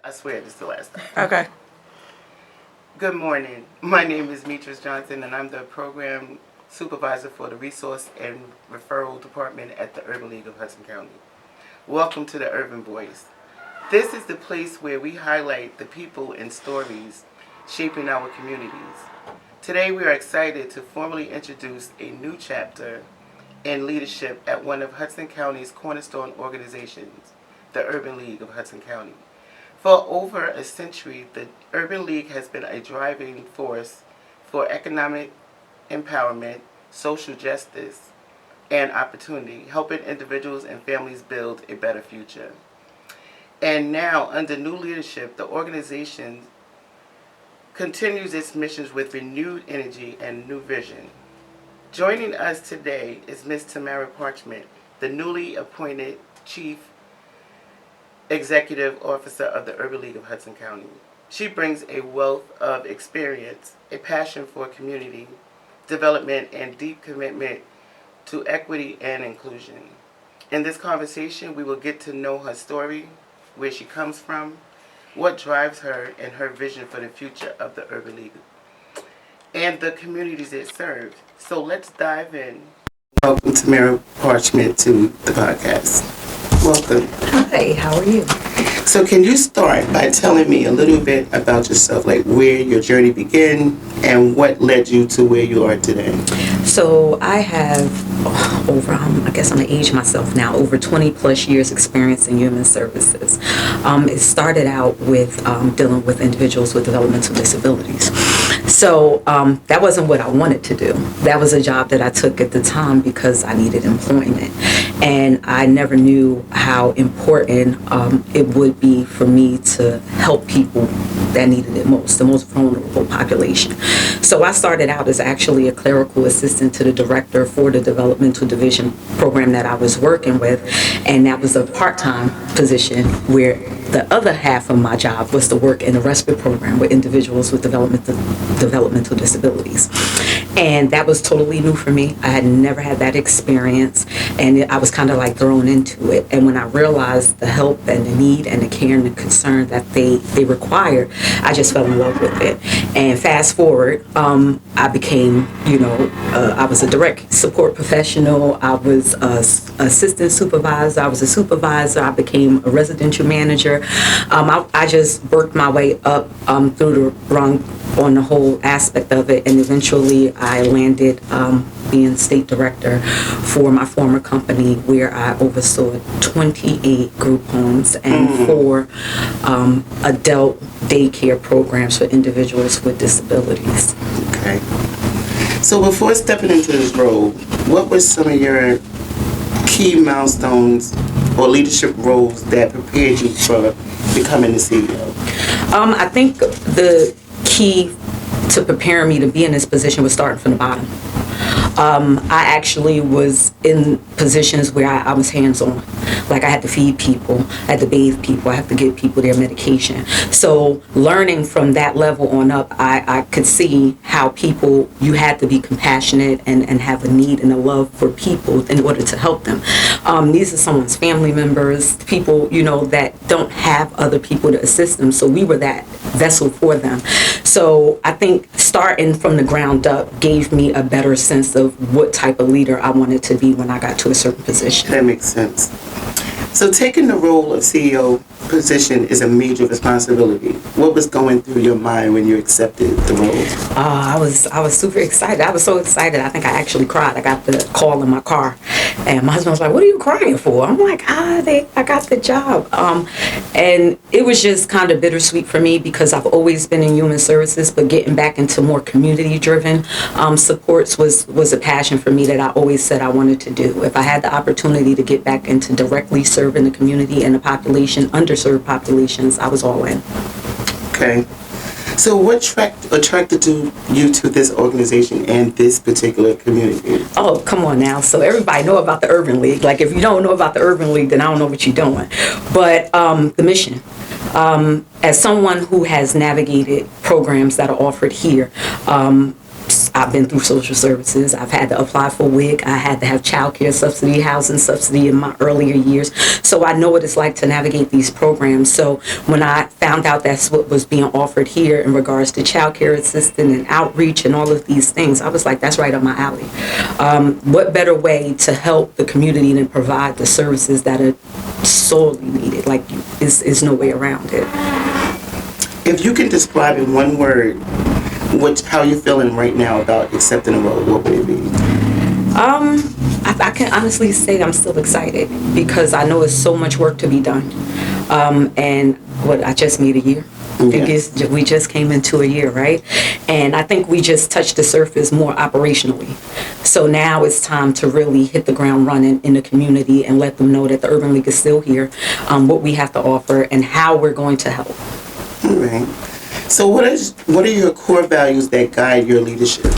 I swear this is the last time. Okay. Good morning. My name is Metris Johnson, and I'm the program supervisor for the Resource and Referral Department at the Urban League of Hudson County. Welcome to the Urban Voice. This is the place where we highlight the people and stories shaping our communities. Today we are excited to formally introduce a new chapter in leadership at one of Hudson County's cornerstone organizations, the Urban League of Hudson County. For over a century, the Urban League has been a driving force for economic empowerment, social justice, and opportunity, helping individuals and families build a better future. And now, under new leadership, the organization continues its missions with renewed energy and new vision. Joining us today is Ms. Tamara Parchment, the newly appointed Chief Executive Officer of the Urban League of Hudson County. She brings a wealth of experience, a passion for community development, and deep commitment to equity and inclusion. In this conversation, we will get to know her story, where she comes from, what drives her, and her vision for the future of the Urban League and the communities it serves. So let's dive in. Welcome, Tamara Parchment, to the podcast. Welcome. Hi, how are you? So can you start by telling me a little bit about yourself, like where your journey began and what led you to where you are today? So I have over, I guess I'm going to age myself now, over 20 plus years experience in human services. It started out with dealing with individuals with developmental disabilities. So that wasn't what I wanted to do. That was a job that I took at the time because I needed employment. And I never knew how important it would be for me to help people that needed it most, the most vulnerable population. So I started out as actually a clerical assistant to the director for the developmental division program that I was working with. And that was a part-time position where the other half of my job was to work in a respite program with individuals with developmental disabilities. And that was totally new for me. I had never had that experience, and I was kind of like thrown into it. And when I realized the help and the need and the care and the concern that they required, I just fell in love with it. And fast forward, I became, I was a direct support professional. I was an assistant supervisor. I was a supervisor. I became a residential manager. I just worked my way up through the rung on the whole aspect of it, and eventually I landed being state director for my former company, where I oversaw 28 group homes and 4 adult daycare programs for individuals with disabilities. Okay. So before stepping into this role, what were some of your key milestones or leadership roles that prepared you for becoming the CEO? I think the key to preparing me to be in this position was starting from the bottom. I actually was in positions where I was hands-on. Like I had to feed people, I had to bathe people, I had to give people their medication. So learning from that level on up, I could see how people, you had to be compassionate and have a need and a love for people in order to help them. These are someone's family members, people, that don't have other people to assist them. So we were that vessel for them. So I think starting from the ground up gave me a better sense of what type of leader I wanted to be when I got to a certain position. That makes sense. So taking the role of CEO position is a major responsibility. What was going through your mind when you accepted the role? I was super excited. I was so excited. I think I actually cried. I got the call in my car, and my husband was like, "What are you crying for?" I'm like, I got the job. And it was just kind of bittersweet for me because I've always been in human services, but getting back into more community-driven supports was a passion for me that I always said I wanted to do. If I had the opportunity to get back into directly serving the community and the population, underserved populations, I was all in. Okay. So what attracted you to this organization and this particular community? Oh, come on now. So everybody know about the Urban League. Like if you don't know about the Urban League, then I don't know what you're doing. But the mission. As someone who has navigated programs that are offered here, I've been through social services. I've had to apply for WIC. I had to have child care subsidy, housing subsidy in my earlier years. So I know what it's like to navigate these programs. So when I found out that's what was being offered here in regards to child care assistance and outreach and all of these things, I was like, that's right up my alley. What better way to help the community than provide the services that are sorely needed? Like, is no way around it. If you can describe in one word how you're feeling right now about accepting a role, what would it be? I can honestly say I'm still excited because I know it's so much work to be done. And I just made a year. We just came into a year, right? And I think we just touched the surface more operationally. So now it's time to really hit the ground running in the community and let them know that the Urban League is still here, what we have to offer, and how we're going to help. All right. So what are your core values that guide your leadership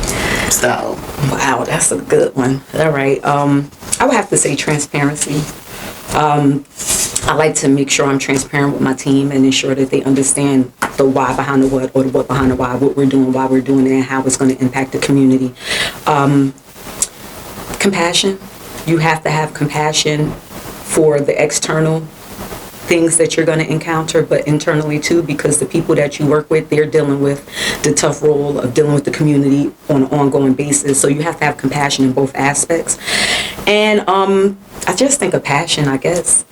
style? Wow, that's a good one. All right. I would have to say transparency. I like to make sure I'm transparent with my team and ensure that they understand the why behind the what, or the what behind the why, what we're doing, why we're doing it, and how it's going to impact the community. Compassion. You have to have compassion for the external things that you're going to encounter, but internally too, because the people that you work with, they're dealing with the tough role of dealing with the community on an ongoing basis. So you have to have compassion in both aspects. And I just think of passion, I guess.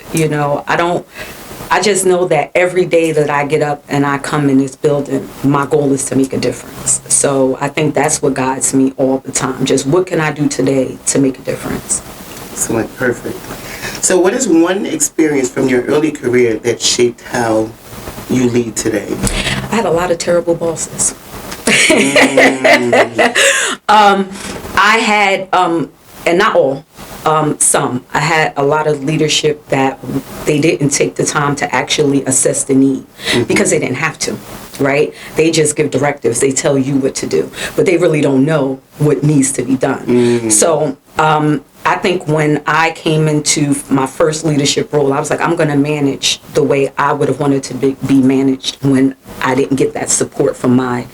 I just know that every day that I get up and I come in this building, my goal is to make a difference. So I think that's what guides me all the time. Just what can I do today to make a difference? Excellent. Perfect. So what is one experience from your early career that shaped how you lead today? I had a lot of terrible bosses. I had, and not all, some. I had a lot of leadership that they didn't take the time to actually assess the need because they didn't have to, right? They just give directives. They tell you what to do, but they really don't know what needs to be done. So I think when I came into my first leadership role, I was like, I'm going to manage the way I would have wanted to be managed when I didn't get that support from my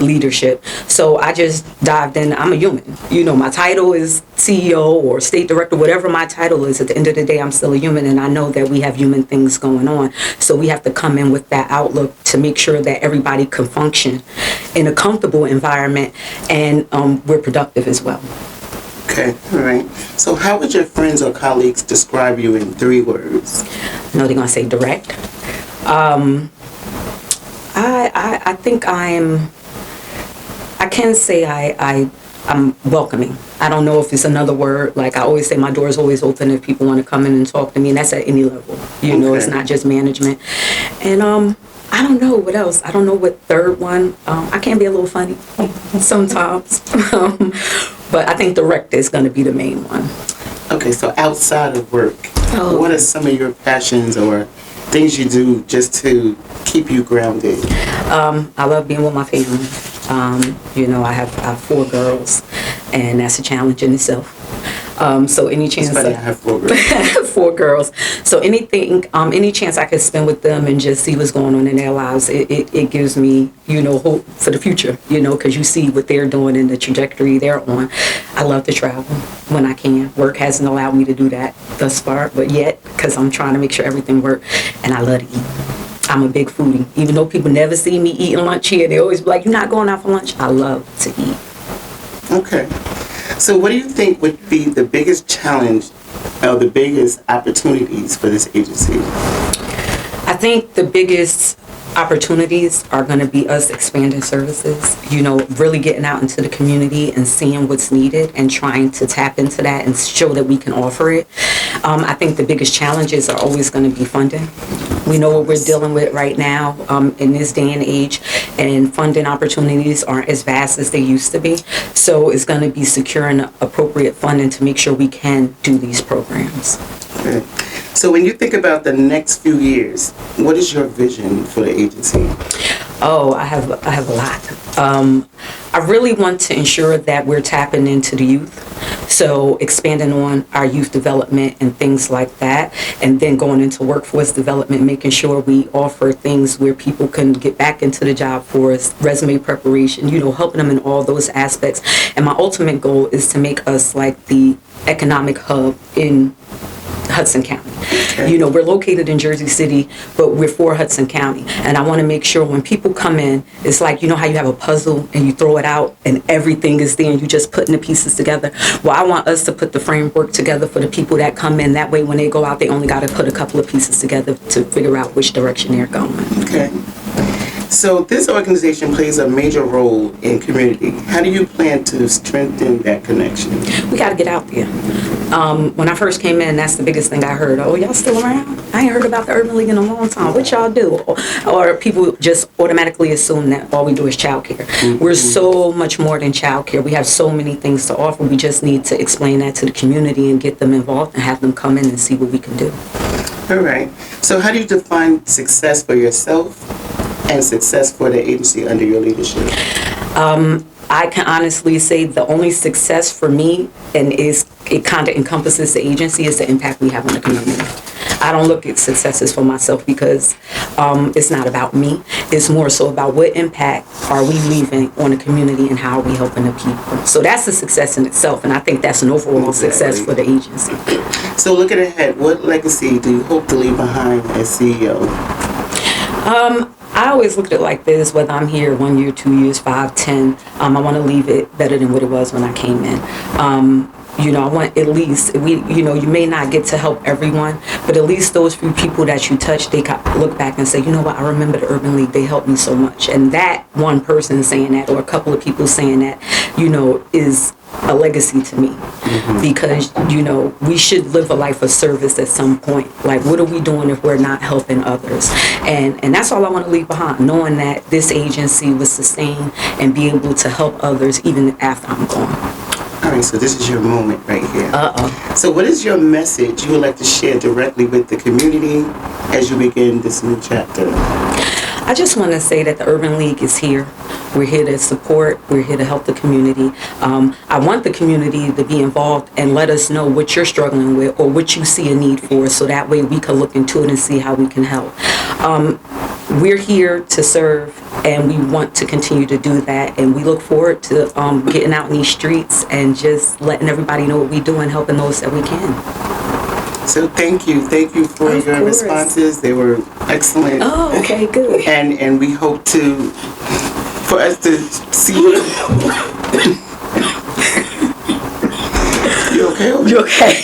leadership. So I just dived in. I'm a human. My title is CEO or state director, whatever my title is. At the end of the day, I'm still a human, and I know that we have human things going on. So we have to come in with that outlook to make sure that everybody can function in a comfortable environment, and we're productive as well. Okay, all right. So how would your friends or colleagues describe you in 3 words? No, they're going to say direct. I think I can say I'm welcoming. I don't know if it's another word. Like I always say, my door is always open if people want to come in and talk to me, and that's at any level. It's not just management. And I don't know what else. I don't know what third one. I can be a little funny sometimes. But I think direct is going to be the main one. Okay, so outside of work, what are some of your passions or things you do just to keep you grounded? I love being with my family. I have 4 girls, and that's a challenge in itself. So any chance I have 4 girls. 4 girls. So any chance I could spend with them and just see what's going on in their lives, it gives me, hope for the future, because you see what they're doing and the trajectory they're on. I love to travel when I can. Work hasn't allowed me to do that thus far, but yet, because I'm trying to make sure everything works, and I love to eat. I'm a big foodie. Even though people never see me eating lunch here, they always be like, "You're not going out for lunch?" I love to eat. Okay. So what do you think would be the biggest challenge or the biggest opportunities for this agency? I think the biggest opportunities are going to be us expanding services, really getting out into the community and seeing what's needed and trying to tap into that and show that we can offer it. I think the biggest challenges are always going to be funding. We know what we're dealing with right now in this day and age, and funding opportunities aren't as vast as they used to be. So it's going to be securing appropriate funding to make sure we can do these programs. Okay. So when you think about the next few years, what is your vision for the agency? Oh, I have a lot. I really want to ensure that we're tapping into the youth. So expanding on our youth development and things like that, and then going into workforce development, making sure we offer things where people can get back into the job force, resume preparation, helping them in all those aspects. And my ultimate goal is to make us like the economic hub in Hudson County. We're located in Jersey City, but we're for Hudson County. And I want to make sure when people come in, it's like, how you have a puzzle and you throw it out and everything is there and you just putting the pieces together. Well, I want us to put the framework together for the people that come in. That way, when they go out, they only got to put a couple of pieces together to figure out which direction they're going. Okay. So this organization plays a major role in community. How do you plan to strengthen that connection? We got to get out there. When I first came in, that's the biggest thing I heard. Oh, y'all still around? I ain't heard about the Urban League in a long time. What y'all do? Or people just automatically assume that all we do is child care. Mm-hmm. We're so much more than child care. We have so many things to offer. We just need to explain that to the community and get them involved and have them come in and see what we can do. All right. So how do you define success for yourself and success for the agency under your leadership? I can honestly say the only success for me, and it kind of encompasses the agency, is the impact we have on the community. I don't look at successes for myself because it's not about me. It's more so about what impact are we leaving on the community and how are we helping the people. So that's a success in itself, and I think that's an overall success for the agency. So looking ahead, what legacy do you hope to leave behind as CEO? I always look at it like this, whether I'm here 1 year, 2 years, 5, 10, I want to leave it better than what it was when I came in. I want at least, you may not get to help everyone, but at least those few people that you touch, they look back and say, you know what, I remember the Urban League, they helped me so much. And that one person saying that, or a couple of people saying that, is a legacy to me. Mm-hmm. Because, we should live a life of service at some point. Like, what are we doing if we're not helping others? And that's all I want to leave behind, knowing that this agency will sustain and be able to help others even after I'm gone. All right, so this is your moment right here. Uh-oh. So what is your message you would like to share directly with the community as you begin this new chapter? I just want to say that the Urban League is here. We're here to support. We're here to help the community. I want the community to be involved and let us know what you're struggling with or what you see a need for, so that way we can look into it and see how we can help. We're here to serve, and we want to continue to do that. And we look forward to getting out in these streets and just letting everybody know what we do and helping those that we can. So thank you for your responses. They were excellent. Oh, okay, good. And we hope for us to see you. You okay? You okay?